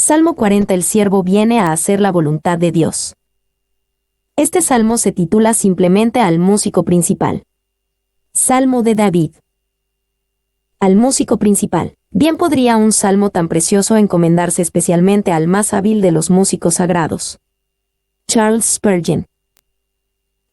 Salmo 40. El siervo viene a hacer la voluntad de Dios. Este salmo se titula simplemente al músico principal. Salmo de David. Al músico principal. Bien podría un salmo tan precioso encomendarse especialmente al más hábil de los músicos sagrados. Charles Spurgeon.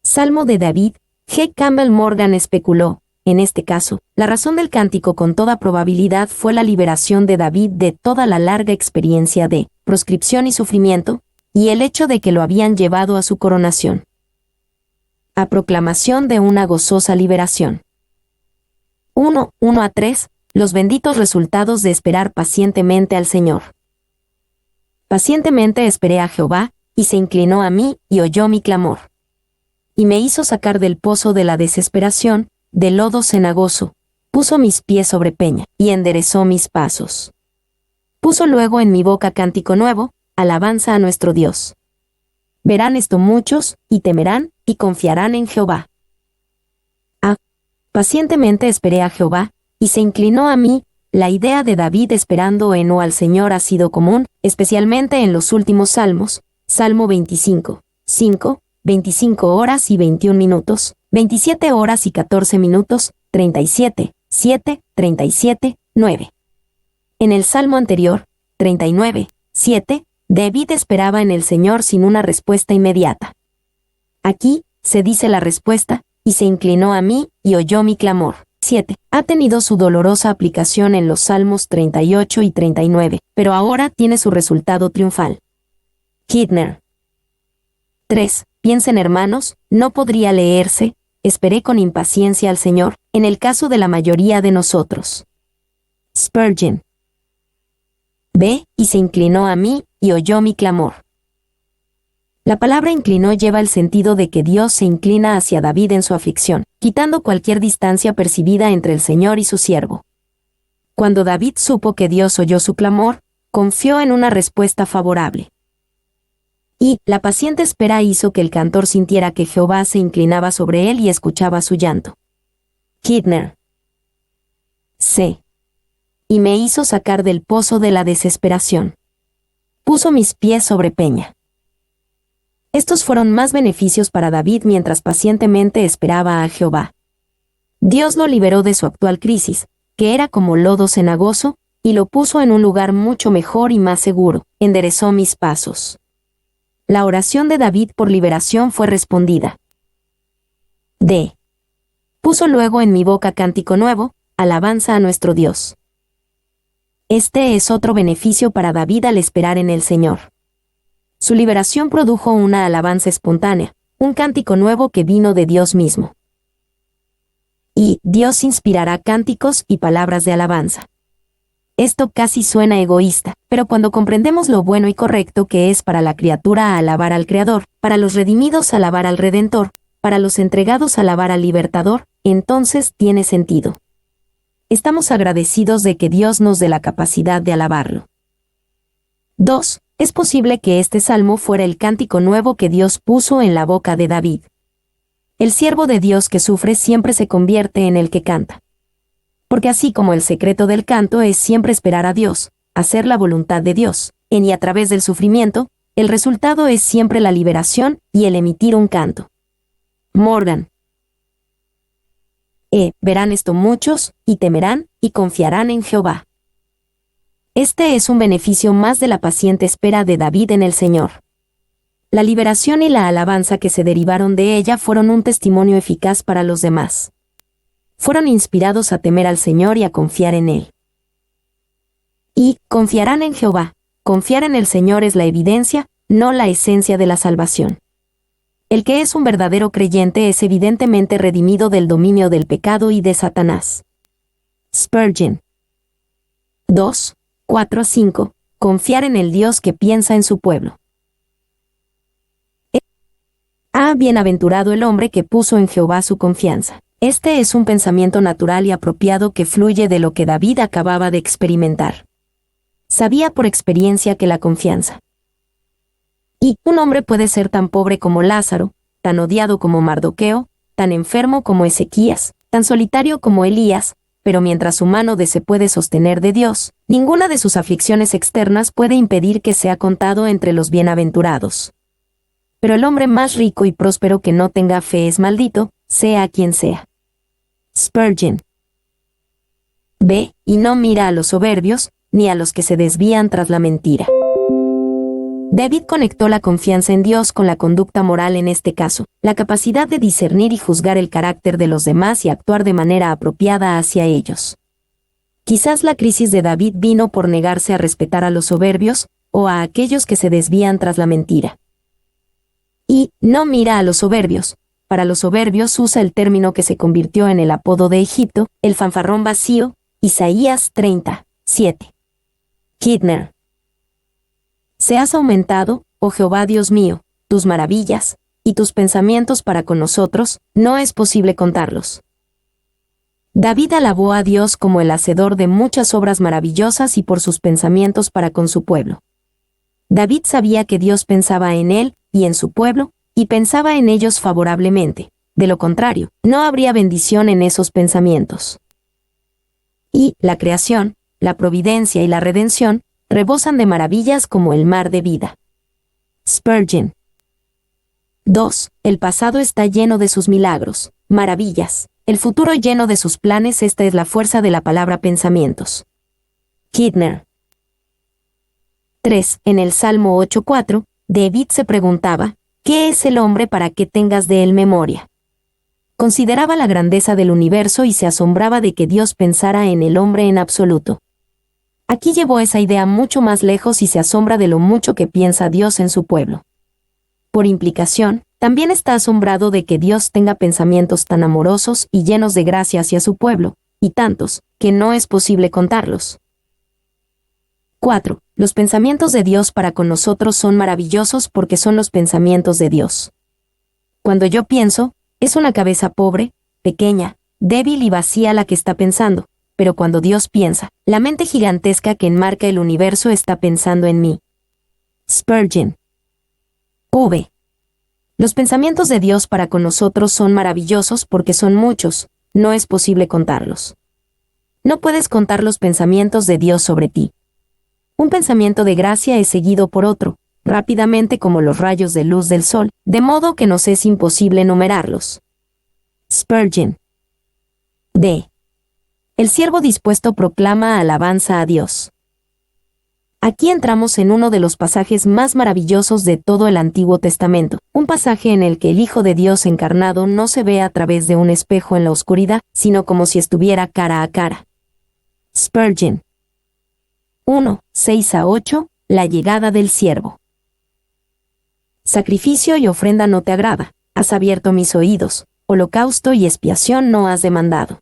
Salmo de David. G. Campbell Morgan especuló, en este caso, la razón del cántico con toda probabilidad fue la liberación de David de toda la larga experiencia de proscripción y sufrimiento, y el hecho de que lo habían llevado a su coronación. A proclamación de una gozosa liberación. 1:1-3. Los benditos resultados de esperar pacientemente al Señor. Pacientemente esperé a Jehová, y se inclinó a mí, y oyó mi clamor. Y me hizo sacar del pozo de la desesperación, del lodo cenagoso, puso mis pies sobre peña, y enderezó mis pasos. Puso luego en mi boca cántico nuevo, alabanza a nuestro Dios. Verán esto muchos, y temerán, y confiarán en Jehová. Pacientemente esperé a Jehová, y se inclinó a mí. La idea de David esperando en o al Señor ha sido común, especialmente en los últimos salmos. Salmo 25, 5, 25 horas y 21 minutos, 27 horas y 14 minutos, 37, 7, 37, 9. En el salmo anterior, 39, 7, David esperaba en el Señor sin una respuesta inmediata. Aquí, se dice la respuesta, y se inclinó a mí, y oyó mi clamor. 7. Ha tenido su dolorosa aplicación en los salmos 38 y 39, pero ahora tiene su resultado triunfal. Kidner. 3. Piensen hermanos, no podría leerse, esperé con impaciencia al Señor, en el caso de la mayoría de nosotros. Spurgeon. Ve, y se inclinó a mí, y oyó mi clamor. La palabra inclinó lleva el sentido de que Dios se inclina hacia David en su aflicción, quitando cualquier distancia percibida entre el Señor y su siervo. Cuando David supo que Dios oyó su clamor, confió en una respuesta favorable. Y la paciente espera hizo que el cantor sintiera que Jehová se inclinaba sobre él y escuchaba su llanto. Kidner. C. Y me hizo sacar del pozo de la desesperación. Puso mis pies sobre peña. Estos fueron más beneficios para David mientras pacientemente esperaba a Jehová. Dios lo liberó de su actual crisis, que era como lodo cenagoso, y lo puso en un lugar mucho mejor y más seguro, enderezó mis pasos. La oración de David por liberación fue respondida. D. Puso luego en mi boca cántico nuevo, alabanza a nuestro Dios. Este es otro beneficio para David al esperar en el Señor. Su liberación produjo una alabanza espontánea, un cántico nuevo que vino de Dios mismo. Y Dios inspirará cánticos y palabras de alabanza. Esto casi suena egoísta, pero cuando comprendemos lo bueno y correcto que es para la criatura alabar al Creador, para los redimidos alabar al Redentor, para los entregados alabar al Libertador, entonces tiene sentido. Estamos agradecidos de que Dios nos dé la capacidad de alabarlo. 2. Es posible que este salmo fuera el cántico nuevo que Dios puso en la boca de David. El siervo de Dios que sufre siempre se convierte en el que canta. Porque así como el secreto del canto es siempre esperar a Dios, hacer la voluntad de Dios, en y a través del sufrimiento, el resultado es siempre la liberación y el emitir un canto. Morgan. Verán esto muchos, y temerán, y confiarán en Jehová. Este es un beneficio más de la paciente espera de David en el Señor. La liberación y la alabanza que se derivaron de ella fueron un testimonio eficaz para los demás. Fueron inspirados a temer al Señor y a confiar en Él. Y confiarán en Jehová. Confiar en el Señor es la evidencia, no la esencia de la salvación. El que es un verdadero creyente es evidentemente redimido del dominio del pecado y de Satanás. Spurgeon. 2. 4-5. Confiar en el Dios que piensa en su pueblo. Bienaventurado el hombre que puso en Jehová su confianza. Este es un pensamiento natural y apropiado que fluye de lo que David acababa de experimentar. Sabía por experiencia que la confianza. Y un hombre puede ser tan pobre como Lázaro, tan odiado como Mardoqueo, tan enfermo como Ezequías, tan solitario como Elías, pero mientras su mano se puede sostener de Dios, ninguna de sus aflicciones externas puede impedir que sea contado entre los bienaventurados. Pero el hombre más rico y próspero que no tenga fe es maldito, sea quien sea. Spurgeon. B. Y no mira a los soberbios, ni a los que se desvían tras la mentira. David conectó la confianza en Dios con la conducta moral en este caso, la capacidad de discernir y juzgar el carácter de los demás y actuar de manera apropiada hacia ellos. Quizás la crisis de David vino por negarse a respetar a los soberbios, o a aquellos que se desvían tras la mentira. Y, no mira a los soberbios. Para los soberbios usa el término que se convirtió en el apodo de Egipto, el fanfarrón vacío, Isaías 30, 7. Kidner. Se has aumentado, oh Jehová Dios mío, tus maravillas, y tus pensamientos para con nosotros, no es posible contarlos. David alabó a Dios como el hacedor de muchas obras maravillosas y por sus pensamientos para con su pueblo. David sabía que Dios pensaba en él, y en su pueblo, y pensaba en ellos favorablemente. De lo contrario, no habría bendición en esos pensamientos. Y la creación, la providencia y la redención, rebosan de maravillas como el mar de vida. Spurgeon. 2. El pasado está lleno de sus milagros, maravillas. El futuro lleno de sus planes. Esta es la fuerza de la palabra pensamientos. Kidner. 3. En el Salmo 8:4, David se preguntaba, ¿qué es el hombre para que tengas de él memoria? Consideraba la grandeza del universo y se asombraba de que Dios pensara en el hombre en absoluto. Aquí llevó esa idea mucho más lejos y se asombra de lo mucho que piensa Dios en su pueblo. Por implicación, también está asombrado de que Dios tenga pensamientos tan amorosos y llenos de gracia hacia su pueblo, y tantos, que no es posible contarlos. 4. Los pensamientos de Dios para con nosotros son maravillosos porque son los pensamientos de Dios. Cuando yo pienso, es una cabeza pobre, pequeña, débil y vacía la que está pensando, pero cuando Dios piensa, la mente gigantesca que enmarca el universo está pensando en mí. Spurgeon. V. Los pensamientos de Dios para con nosotros son maravillosos porque son muchos, no es posible contarlos. No puedes contar los pensamientos de Dios sobre ti. Un pensamiento de gracia es seguido por otro, rápidamente como los rayos de luz del sol, de modo que nos es imposible enumerarlos. Spurgeon. D. El siervo dispuesto proclama alabanza a Dios. Aquí entramos en uno de los pasajes más maravillosos de todo el Antiguo Testamento, un pasaje en el que el Hijo de Dios encarnado no se ve a través de un espejo en la oscuridad, sino como si estuviera cara a cara. Spurgeon. 1, 6-8, la llegada del siervo. Sacrificio y ofrenda no te agrada, has abierto mis oídos, holocausto y expiación no has demandado.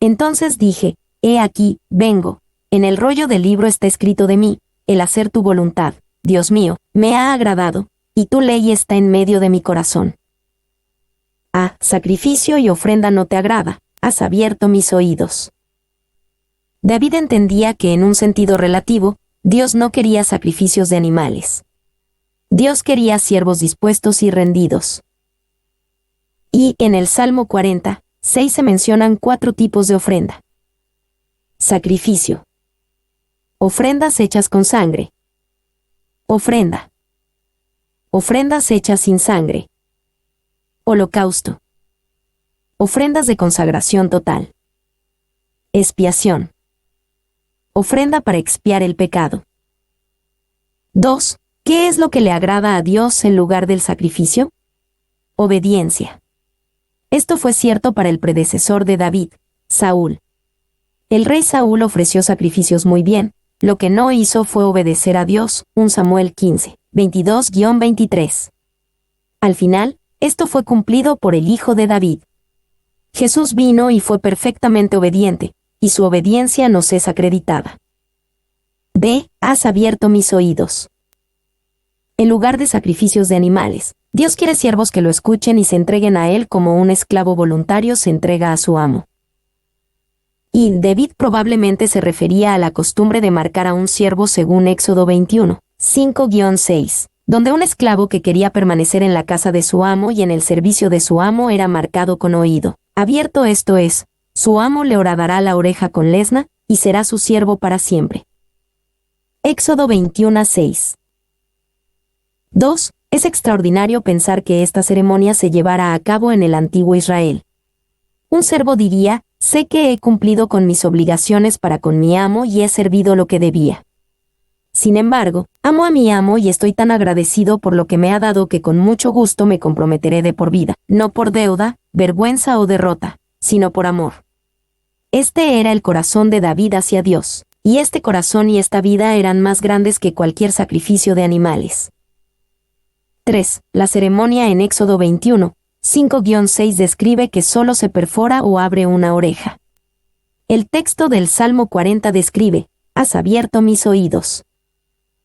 Entonces dije, he aquí, vengo, en el rollo del libro está escrito de mí, el hacer tu voluntad, Dios mío, me ha agradado, y tu ley está en medio de mi corazón. A. Sacrificio y ofrenda no te agrada, has abierto mis oídos. David entendía que en un sentido relativo, Dios no quería sacrificios de animales. Dios quería siervos dispuestos y rendidos. Y en el Salmo 40, 6 se mencionan 4 tipos de ofrenda. Sacrificio. Ofrendas hechas con sangre. Ofrenda. Ofrendas hechas sin sangre. Holocausto. Ofrendas de consagración total. Expiación. Ofrenda para expiar el pecado. 2. ¿Qué es lo que le agrada a Dios en lugar del sacrificio? Obediencia. Esto fue cierto para el predecesor de David, Saúl. El rey Saúl ofreció sacrificios muy bien, lo que no hizo fue obedecer a Dios, 1 Samuel 15, 22-23. Al final, esto fue cumplido por el hijo de David. Jesús vino y fue perfectamente obediente, y su obediencia nos es acreditada. B. Has abierto mis oídos. En lugar de sacrificios de animales, Dios quiere siervos que lo escuchen y se entreguen a Él como un esclavo voluntario se entrega a su amo. Y David probablemente se refería a la costumbre de marcar a un siervo según Éxodo 21, 5-6, donde un esclavo que quería permanecer en la casa de su amo y en el servicio de su amo era marcado con oído abierto, esto es, Su amo le horadará la oreja con lesna, y será su siervo para siempre. Éxodo 21:6. 2. Es extraordinario pensar que esta ceremonia se llevara a cabo en el antiguo Israel. Un siervo diría, sé que he cumplido con mis obligaciones para con mi amo y he servido lo que debía. Sin embargo, amo a mi amo y estoy tan agradecido por lo que me ha dado que con mucho gusto me comprometeré de por vida, no por deuda, vergüenza o derrota, sino por amor. Este era el corazón de David hacia Dios, y este corazón y esta vida eran más grandes que cualquier sacrificio de animales. 3. La ceremonia en Éxodo 21, 5-6 describe que solo se perfora o abre una oreja. El texto del Salmo 40 describe, has abierto mis oídos.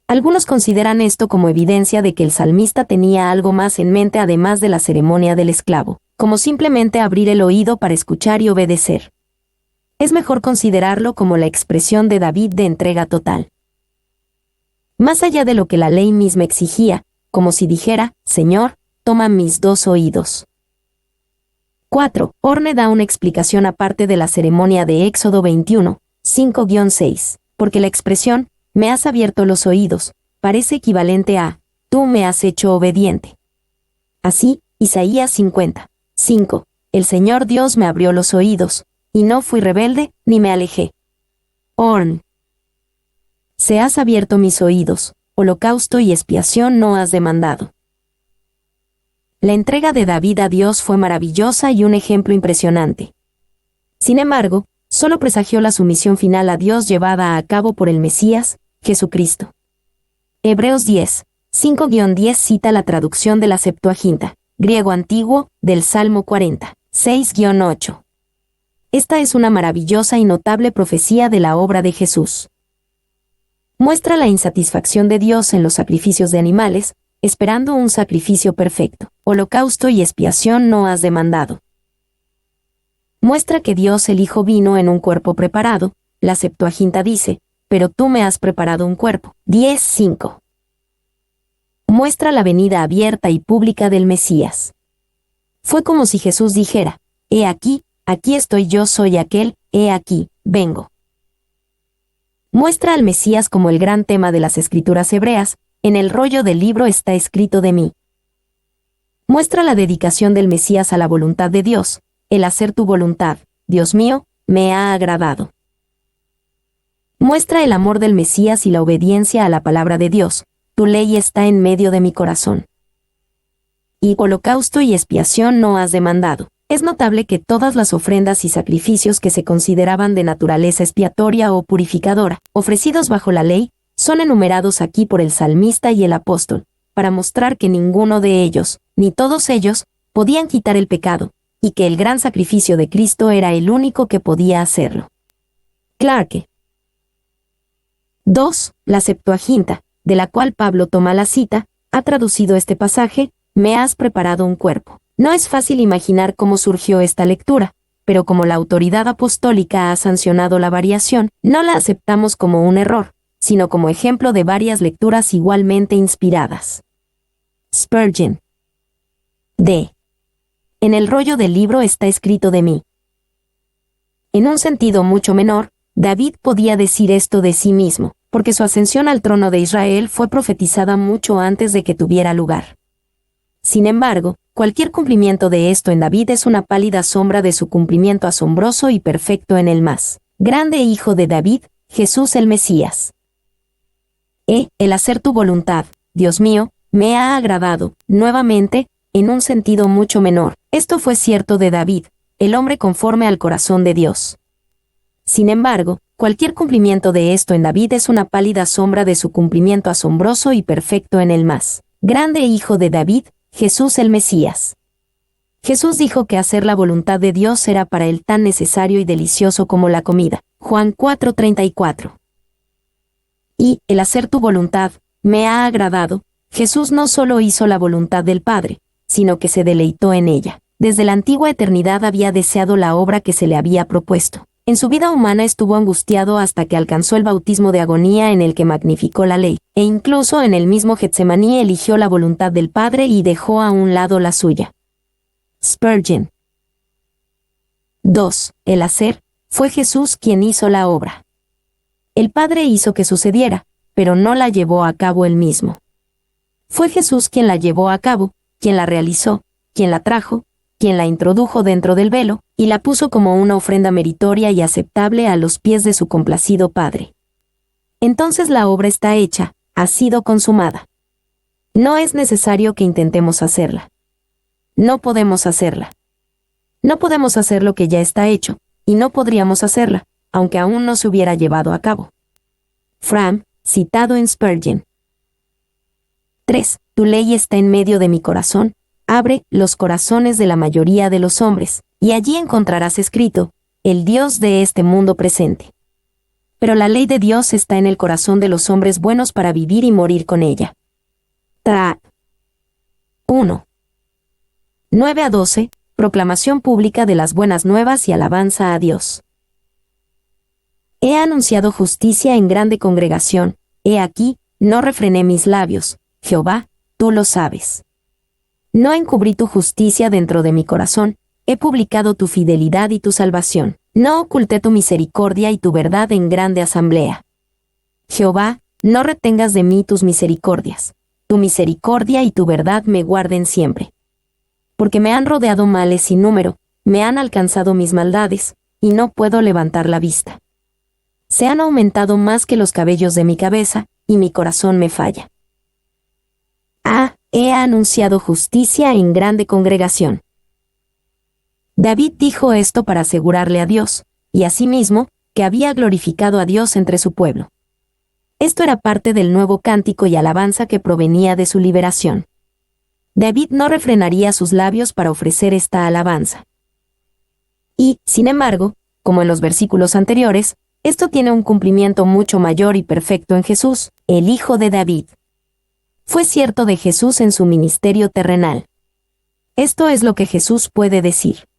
Algunos consideran esto como evidencia de que el salmista tenía algo más en mente además de la ceremonia del esclavo, como simplemente abrir el oído para escuchar y obedecer. Es mejor considerarlo como la expresión de David de entrega total. Más allá de lo que la ley misma exigía, como si dijera, Señor, toma mis dos oídos. 4. Orne da una explicación aparte de la ceremonia de Éxodo 21, 5-6, porque la expresión, me has abierto los oídos, parece equivalente a, tú me has hecho obediente. Así, Isaías 50, 5, el Señor Dios me abrió los oídos, y no fui rebelde, ni me alejé. Orn. Se has abierto mis oídos, holocausto y expiación no has demandado. La entrega de David a Dios fue maravillosa y un ejemplo impresionante. Sin embargo, solo presagió la sumisión final a Dios llevada a cabo por el Mesías, Jesucristo. Hebreos 10, 5-10 cita la traducción de la Septuaginta, griego antiguo, del Salmo 40, 6-8. Esta es una maravillosa y notable profecía de la obra de Jesús. Muestra la insatisfacción de Dios en los sacrificios de animales, esperando un sacrificio perfecto. Holocausto y expiación no has demandado. Muestra que Dios el Hijo vino en un cuerpo preparado, la Septuaginta dice, pero tú me has preparado un cuerpo. 10:5. Muestra la venida abierta y pública del Mesías. Fue como si Jesús dijera, he aquí estoy yo soy aquel, he aquí, vengo. Muestra al Mesías como el gran tema de las Escrituras hebreas, en el rollo del libro está escrito de mí. Muestra la dedicación del Mesías a la voluntad de Dios, el hacer tu voluntad, Dios mío, me ha agradado. Muestra el amor del Mesías y la obediencia a la palabra de Dios, tu ley está en medio de mi corazón. Y holocausto y expiación no has demandado. Es notable que todas las ofrendas y sacrificios que se consideraban de naturaleza expiatoria o purificadora, ofrecidos bajo la ley, son enumerados aquí por el salmista y el apóstol, para mostrar que ninguno de ellos, ni todos ellos, podían quitar el pecado, y que el gran sacrificio de Cristo era el único que podía hacerlo. Clarke. 2. La Septuaginta, de la cual Pablo toma la cita, ha traducido este pasaje, me has preparado un cuerpo. No es fácil imaginar cómo surgió esta lectura, pero como la autoridad apostólica ha sancionado la variación, no la aceptamos como un error, sino como ejemplo de varias lecturas igualmente inspiradas. Spurgeon. D. En el rollo del libro está escrito de mí. En un sentido mucho menor, David podía decir esto de sí mismo, porque su ascensión al trono de Israel fue profetizada mucho antes de que tuviera lugar. Sin embargo, cualquier cumplimiento de esto en David es una pálida sombra de su cumplimiento asombroso y perfecto en el más grande Hijo de David, Jesús el Mesías. El hacer tu voluntad, Dios mío, me ha agradado, nuevamente, en un sentido mucho menor. Esto fue cierto de David, el hombre conforme al corazón de Dios. Sin embargo, cualquier cumplimiento de esto en David es una pálida sombra de su cumplimiento asombroso y perfecto en el más grande Hijo de David, Jesús el Mesías. Jesús dijo que hacer la voluntad de Dios era para él tan necesario y delicioso como la comida. Juan 4:34. Y, el hacer tu voluntad, me ha agradado, Jesús no solo hizo la voluntad del Padre, sino que se deleitó en ella. Desde la antigua eternidad había deseado la obra que se le había propuesto. En su vida humana estuvo angustiado hasta que alcanzó el bautismo de agonía en el que magnificó la ley, e incluso en el mismo Getsemaní eligió la voluntad del Padre y dejó a un lado la suya. Spurgeon. 2. El hacer, fue Jesús quien hizo la obra. El Padre hizo que sucediera, pero no la llevó a cabo él mismo. Fue Jesús quien la llevó a cabo, quien la realizó, quien la trajo, quien la introdujo dentro del velo, y la puso como una ofrenda meritoria y aceptable a los pies de su complacido Padre. Entonces la obra está hecha, ha sido consumada. No es necesario que intentemos hacerla. No podemos hacerla. No podemos hacer lo que ya está hecho, y no podríamos hacerla, aunque aún no se hubiera llevado a cabo. Fram, citado en Spurgeon. 3. Tu ley está en medio de mi corazón, abre los corazones de la mayoría de los hombres, y allí encontrarás escrito, el Dios de este mundo presente. Pero la ley de Dios está en el corazón de los hombres buenos para vivir y morir con ella. 1. 9 a 12. Proclamación pública de las buenas nuevas y alabanza a Dios. He anunciado justicia en grande congregación, he aquí, no refrené mis labios, Jehová, tú lo sabes. No encubrí tu justicia dentro de mi corazón, he publicado tu fidelidad y tu salvación, no oculté tu misericordia y tu verdad en grande asamblea. Jehová, no retengas de mí tus misericordias, tu misericordia y tu verdad me guarden siempre. Porque me han rodeado males sin número, me han alcanzado mis maldades, y no puedo levantar la vista. Se han aumentado más que los cabellos de mi cabeza, y mi corazón me falla. He anunciado justicia en grande congregación. David dijo esto para asegurarle a Dios, y asimismo, que había glorificado a Dios entre su pueblo. Esto era parte del nuevo cántico y alabanza que provenía de su liberación. David no refrenaría sus labios para ofrecer esta alabanza. Y, sin embargo, como en los versículos anteriores, esto tiene un cumplimiento mucho mayor y perfecto en Jesús, el Hijo de David. Fue cierto de Jesús en su ministerio terrenal. Esto es lo que Jesús puede decir.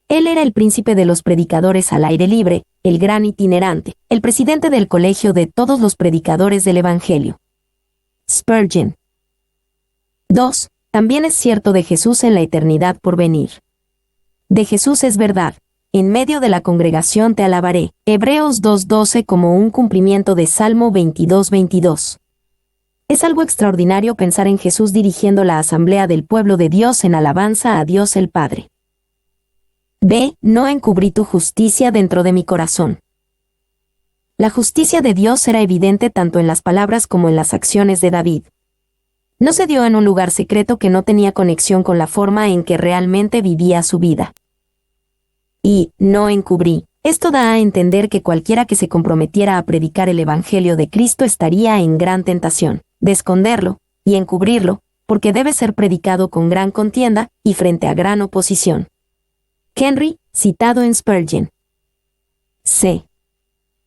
Él era el príncipe de los predicadores al aire libre, el gran itinerante, el presidente del colegio de todos los predicadores del Evangelio. Spurgeon. 2. También es cierto de Jesús en la eternidad por venir. De Jesús es verdad, en medio de la congregación te alabaré, Hebreos 2:12 como un cumplimiento de Salmo 22:22. Es algo extraordinario pensar en Jesús dirigiendo la asamblea del pueblo de Dios en alabanza a Dios el Padre. B. No encubrí tu justicia dentro de mi corazón. La justicia de Dios era evidente tanto en las palabras como en las acciones de David. No se dio en un lugar secreto que no tenía conexión con la forma en que realmente vivía su vida. Y, no encubrí. Esto da a entender que cualquiera que se comprometiera a predicar el Evangelio de Cristo estaría en gran tentación de esconderlo y encubrirlo, porque debe ser predicado con gran contienda y frente a gran oposición. Henry, citado en Spurgeon. C.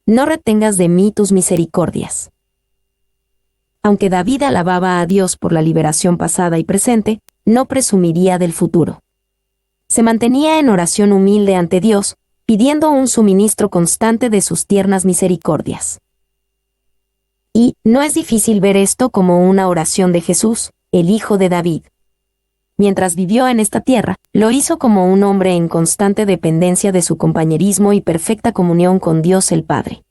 No retengas de mí tus misericordias. Aunque David alababa a Dios por la liberación pasada y presente, no presumiría del futuro. Se mantenía en oración humilde ante Dios, pidiendo un suministro constante de sus tiernas misericordias. Y no es difícil ver esto como una oración de Jesús, el Hijo de David. Mientras vivió en esta tierra, lo hizo como un hombre en constante dependencia de su compañerismo y perfecta comunión con Dios el Padre.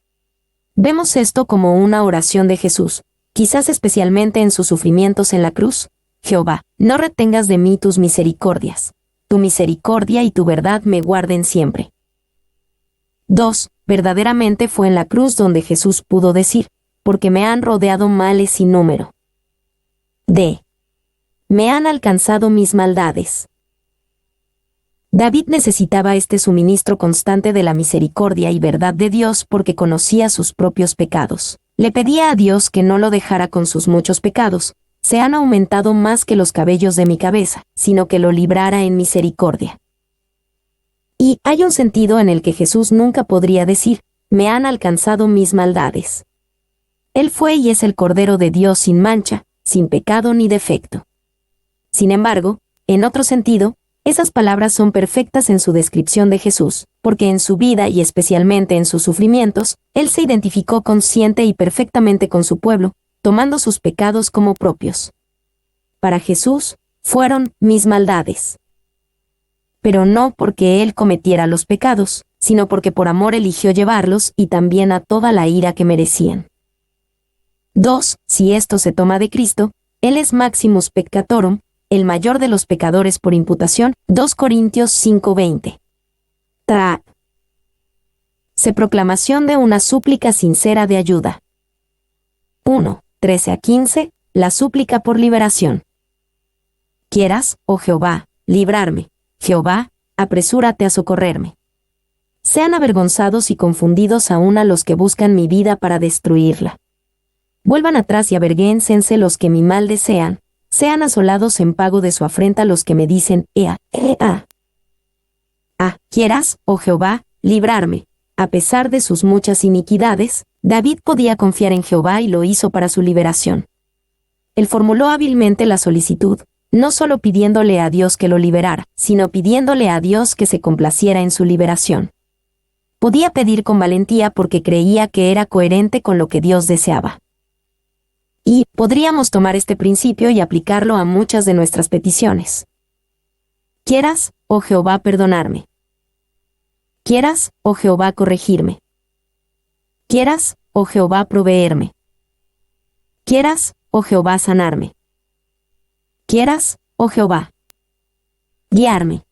Vemos esto como una oración de Jesús, quizás especialmente en sus sufrimientos en la cruz. Jehová, no retengas de mí tus misericordias. Tu misericordia y tu verdad me guarden siempre. 2. Verdaderamente fue en la cruz donde Jesús pudo decir, porque me han rodeado males sin número. D. Me han alcanzado mis maldades. David necesitaba este suministro constante de la misericordia y verdad de Dios porque conocía sus propios pecados. Le pedía a Dios que no lo dejara con sus muchos pecados, se han aumentado más que los cabellos de mi cabeza, sino que lo librara en misericordia. Y hay un sentido en el que Jesús nunca podría decir, me han alcanzado mis maldades. Él fue y es el Cordero de Dios sin mancha, sin pecado ni defecto. Sin embargo, en otro sentido, esas palabras son perfectas en su descripción de Jesús, porque en su vida y especialmente en sus sufrimientos, Él se identificó consciente y perfectamente con su pueblo, tomando sus pecados como propios. Para Jesús, fueron mis maldades. pero no porque él cometiera los pecados, sino porque por amor eligió llevarlos y también a toda la ira que merecían. 2. Si esto se toma de Cristo, él es maximus peccatorum, el mayor de los pecadores por imputación, 2 Corintios 5:20. Se proclamación de una súplica sincera de ayuda. 1. 13-15, la súplica por liberación. Quieras, oh Jehová, librarme. Jehová, apresúrate a socorrerme. Sean avergonzados y confundidos aún a los que buscan mi vida para destruirla. Vuelvan atrás y avergüéncense los que mi mal desean, sean asolados en pago de su afrenta los que me dicen, ea. Quieras, oh Jehová, librarme. A pesar de sus muchas iniquidades, David podía confiar en Jehová y lo hizo para su liberación. Él formuló hábilmente la solicitud, no solo pidiéndole a Dios que lo liberara, sino pidiéndole a Dios que se complaciera en su liberación. Podía pedir con valentía porque creía que era coherente con lo que Dios deseaba. Y podríamos tomar este principio y aplicarlo a muchas de nuestras peticiones. Quieras, oh Jehová, perdonarme. Quieras, oh Jehová, corregirme. Quieras, oh Jehová, proveerme. Quieras, oh Jehová, sanarme. Quieras, oh Jehová, guiarme.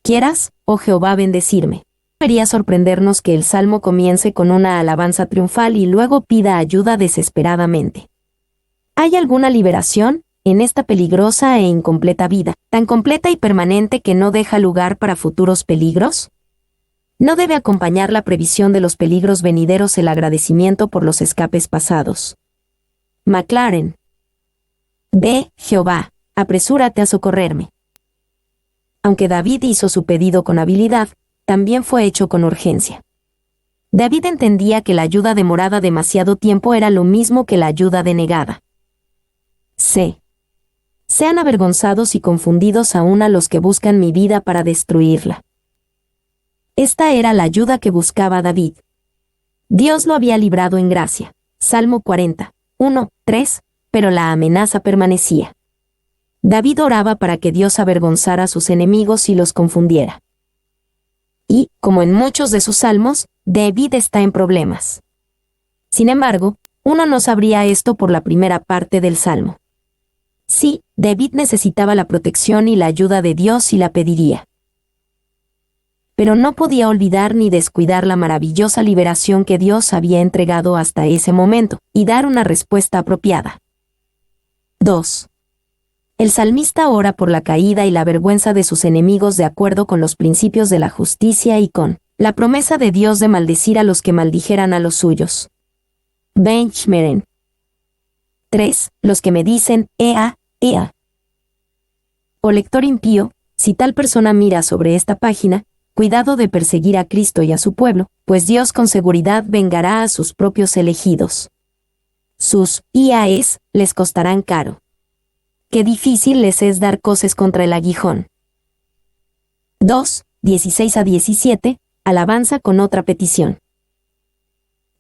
Quieras, oh Jehová, bendecirme. Debería sorprendernos que el salmo comience con una alabanza triunfal y luego pida ayuda desesperadamente. ¿Hay alguna liberación en esta peligrosa e incompleta vida, tan completa y permanente que no deja lugar para futuros peligros? ¿No debe acompañar la previsión de los peligros venideros el agradecimiento por los escapes pasados? Maclaren. Ve, Jehová, apresúrate a socorrerme. Aunque David hizo su pedido con habilidad, también fue hecho con urgencia. David entendía que la ayuda demorada demasiado tiempo era lo mismo que la ayuda denegada. Sean avergonzados y confundidos aún a los que buscan mi vida para destruirla. Esta era la ayuda que buscaba David. Dios lo había librado en gracia. Salmo 40, 1-3, pero la amenaza permanecía. David oraba para que Dios avergonzara a sus enemigos y los confundiera. Y, como en muchos de sus salmos, David está en problemas. Sin embargo, uno no sabría esto por la primera parte del salmo. Sí, David necesitaba la protección y la ayuda de Dios y la pediría. Pero no podía olvidar ni descuidar la maravillosa liberación que Dios había entregado hasta ese momento, y dar una respuesta apropiada. 2. El salmista ora por la caída y la vergüenza de sus enemigos de acuerdo con los principios de la justicia y con la promesa de Dios de maldecir a los que maldijeran a los suyos. Benchmeren. 3. Los que me dicen, ea. Oh lector impío, si tal persona mira sobre esta página, cuidado de perseguir a Cristo y a su pueblo, pues Dios con seguridad vengará a sus propios elegidos. Sus IAES les costarán caro. Qué difícil les es dar coces contra el aguijón. 2, 16-17, alabanza con otra petición.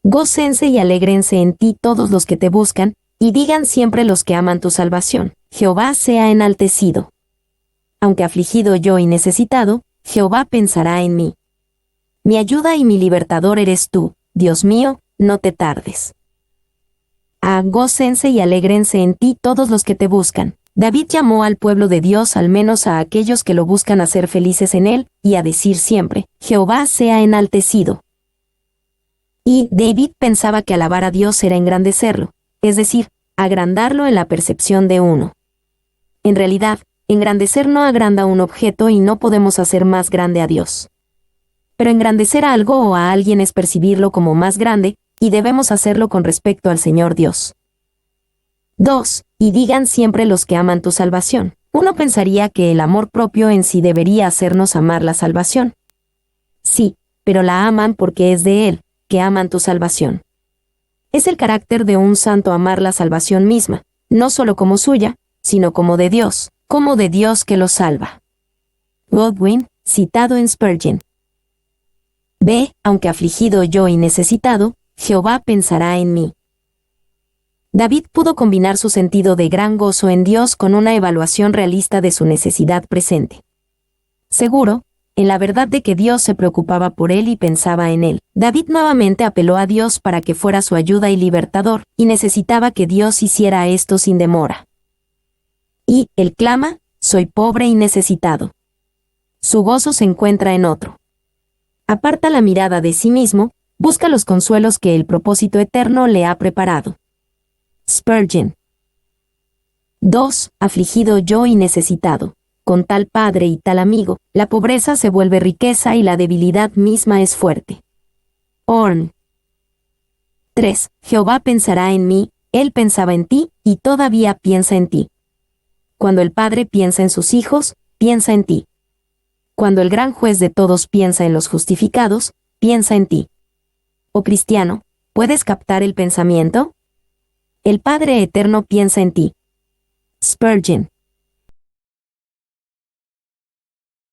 Gócense y alégrense en ti todos los que te buscan, y digan siempre los que aman tu salvación, Jehová sea enaltecido. Aunque afligido yo y necesitado, Jehová pensará en mí. Mi ayuda y mi libertador eres tú, Dios mío, no te tardes. Gócense y alégrense en ti todos los que te buscan. David llamó al pueblo de Dios, al menos a aquellos que lo buscan, a ser felices en él, y a decir siempre, Jehová sea enaltecido. Y David pensaba que alabar a Dios era engrandecerlo, es decir, agrandarlo en la percepción de uno. En realidad, engrandecer no agranda un objeto y no podemos hacer más grande a Dios. Pero engrandecer a algo o a alguien es percibirlo como más grande, y debemos hacerlo con respecto al Señor Dios. 2. Y digan siempre los que aman tu salvación. Uno pensaría que el amor propio en sí debería hacernos amar la salvación. Sí, pero la aman porque es de Él, que aman tu salvación. Es el carácter de un santo amar la salvación misma, no solo como suya, sino como de Dios que lo salva. Godwin, citado en Spurgeon. Ve, aunque afligido yo y necesitado, Jehová pensará en mí. David pudo combinar su sentido de gran gozo en Dios con una evaluación realista de su necesidad presente. Seguro, en la verdad de que Dios se preocupaba por él y pensaba en él. David nuevamente apeló a Dios para que fuera su ayuda y libertador, y necesitaba que Dios hiciera esto sin demora. Y, él clama, soy pobre y necesitado. Su gozo se encuentra en otro. Aparta la mirada de sí mismo, busca los consuelos que el propósito eterno le ha preparado. Spurgeon. 2. Afligido yo y necesitado. Con tal padre y tal amigo, la pobreza se vuelve riqueza y la debilidad misma es fuerte. Orn. 3. Jehová pensará en mí, él pensaba en ti, y todavía piensa en ti. Cuando el Padre piensa en sus hijos, piensa en ti. Cuando el gran juez de todos piensa en los justificados, piensa en ti. Oh cristiano, ¿puedes captar el pensamiento? El Padre Eterno piensa en ti. Spurgeon.